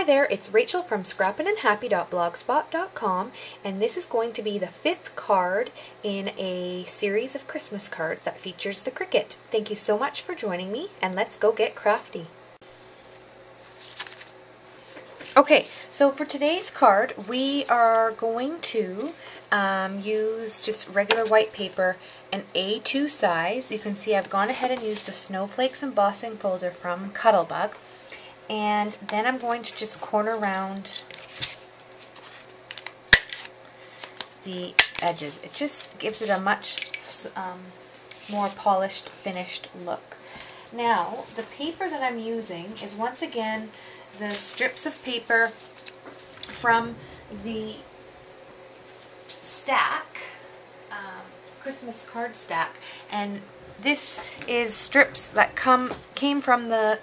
there, it's Rachel from scrappinandhappy.blogspot.com, and this is going to be the 5th card in a series of Christmas cards that features the cricket. Thank you so much for joining me, and let's go get crafty. Okay, so for today's card, we are going to use just regular white paper, an A2 size. You can see I've gone ahead and used the Snowflakes embossing folder from Cuttlebug. And then I'm going to just corner around the edges. It just gives it a much more polished, finished look. Now, the paper that I'm using is once again the strips of paper from the stack, Christmas card stack. And this is strips that came from the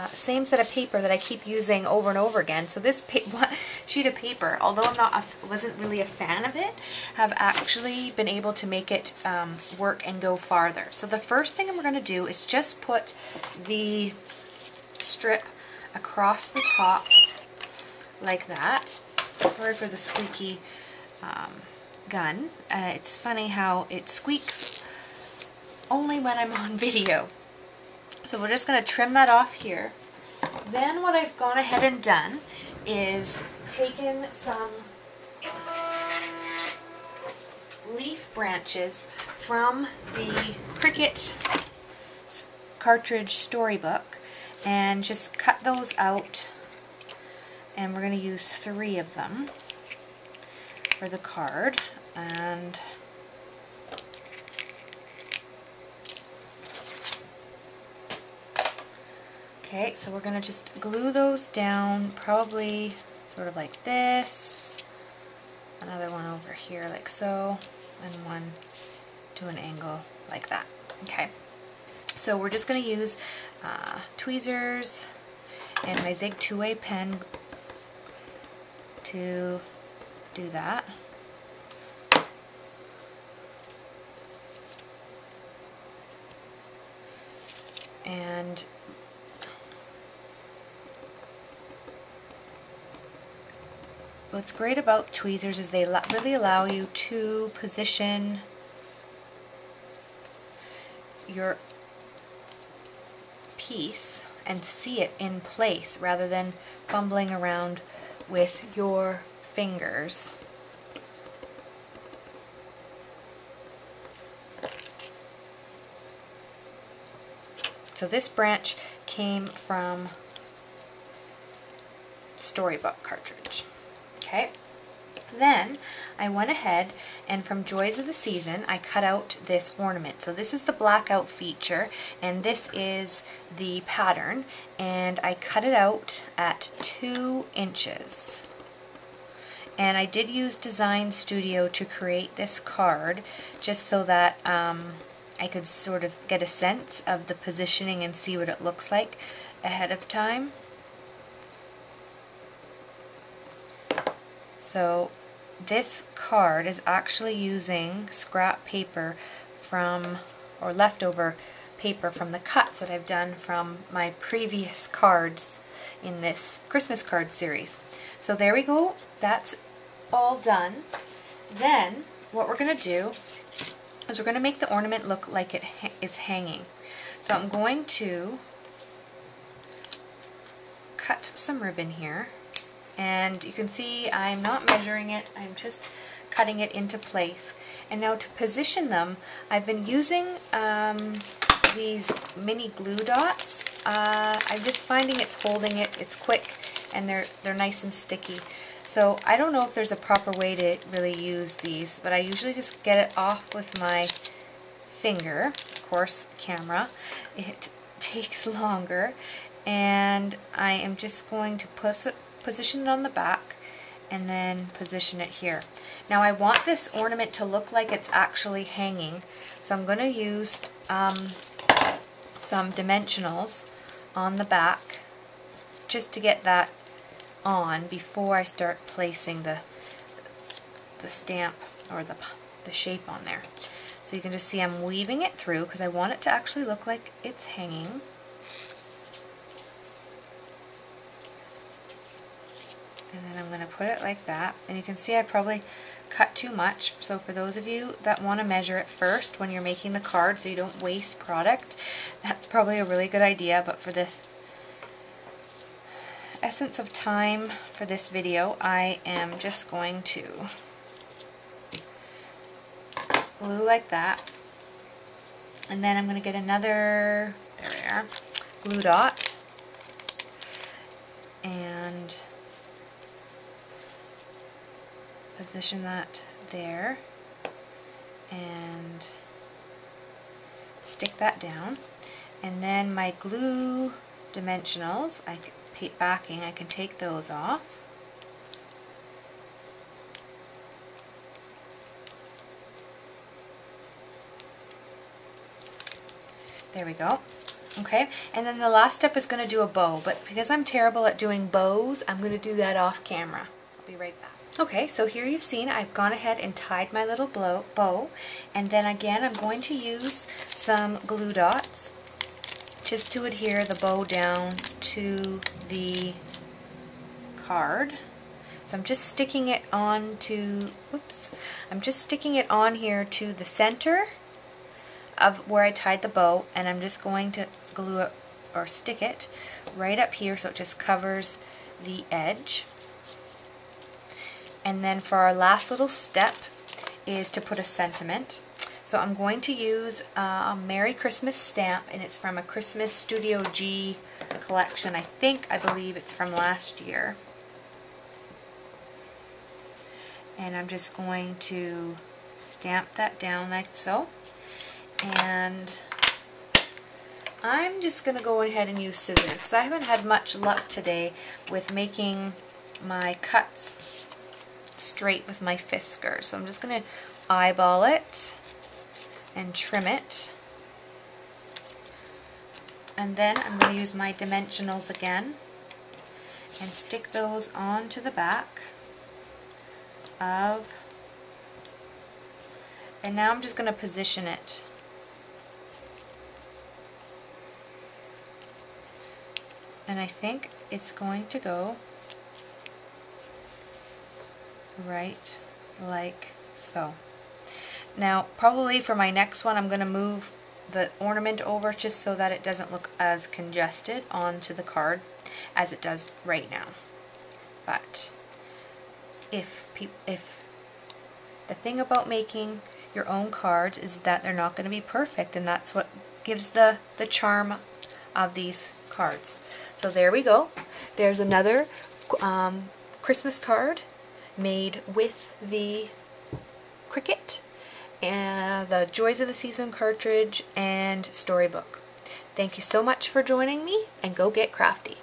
same set of paper that I keep using over and over again. So this sheet of paper, although wasn't really a fan of it, have actually been able to make it work and go farther. So the first thing I'm going to do is just put the strip across the top like that. Sorry for the squeaky gun. It's funny how it squeaks only when I'm on video. So we're just going to trim that off here. Then what I've gone ahead and done is taken some leaf branches from the Cricut Cartridge storybook and just cut those out, and we're going to use 3 of them for the card. And okay, so we're going to just glue those down, probably sort of like this, another one over here like so, and one to an angle like that. Okay, so we're just going to use tweezers and my Zig 2A pen to do that. And what's great about tweezers is they really allow you to position your piece and see it in place rather than fumbling around with your fingers. So this branch came from Storybook Cartridge. Okay, then I went ahead and from Joys of the Season I cut out this ornament. So this is the blackout feature and this is the pattern, and I cut it out at 2 inches. And I did use Design Studio to create this card just so that I could sort of get a sense of the positioning and see what it looks like ahead of time. So this card is actually using scrap paper from, or leftover paper from the cuts that I've done from my previous cards in this Christmas card series. So there we go, that's all done. Then what we're going to do is we're going to make the ornament look like it is hanging. So I'm going to cut some ribbon here. And you can see I'm not measuring it, I'm just cutting it into place. And now to position them, I've been using these mini glue dots. I'm just finding it's holding it, it's quick, and they're nice and sticky. So I don't know if there's a proper way to really use these, but I usually just get it off with my finger. Of course, camera, it takes longer. And I am just going to position it on the back and then position it here. Now I want this ornament to look like it's actually hanging, so I'm going to use some dimensionals on the back just to get that on before I start placing the stamp or the shape on there. So you can just see I'm weaving it through because I want it to actually look like it's hanging. And I'm going to put it like that. And you can see I probably cut too much. So for those of you that want to measure it first when you're making the card so you don't waste product, that's probably a really good idea. But for the essence of time for this video, I am just going to glue like that. And then I'm going to get another, there we are, glue dot. And position that there and stick that down. And then my glue dimensionals, backing, I can take those off. There we go. Okay, and then the last step is going to do a bow, but because I'm terrible at doing bows, I'm going to do that off camera. I'll be right back. Okay, so here you've seen I've gone ahead and tied my little bow, and then again I'm going to use some glue dots just to adhere the bow down to the card. So I'm just sticking it on to, I'm just sticking it on here to the center of where I tied the bow, and I'm just going to glue it or stick it right up here so it just covers the edge. And then for our last little step is to put a sentiment. So I'm going to use a Merry Christmas stamp, and it's from a Christmas Studio G collection. I believe it's from last year. And I'm just going to stamp that down like so. And I'm just going to go ahead and use scissors because I haven't had much luck today with making my cuts straight with my fisker. So I'm just going to eyeball it and trim it. And then I'm going to use my dimensionals again and stick those onto the back of, and now I'm just going to position it. And I think it's going to go right like so. Now probably for my next one I'm going to move the ornament over just so that it doesn't look as congested onto the card as it does right now. But if the thing about making your own cards is that they're not going to be perfect, and that's what gives the charm of these cards. So there we go. There's another Christmas card made with the Cricut and the Joys of the Season cartridge and storybook. Thank you so much for joining me, and go get crafty.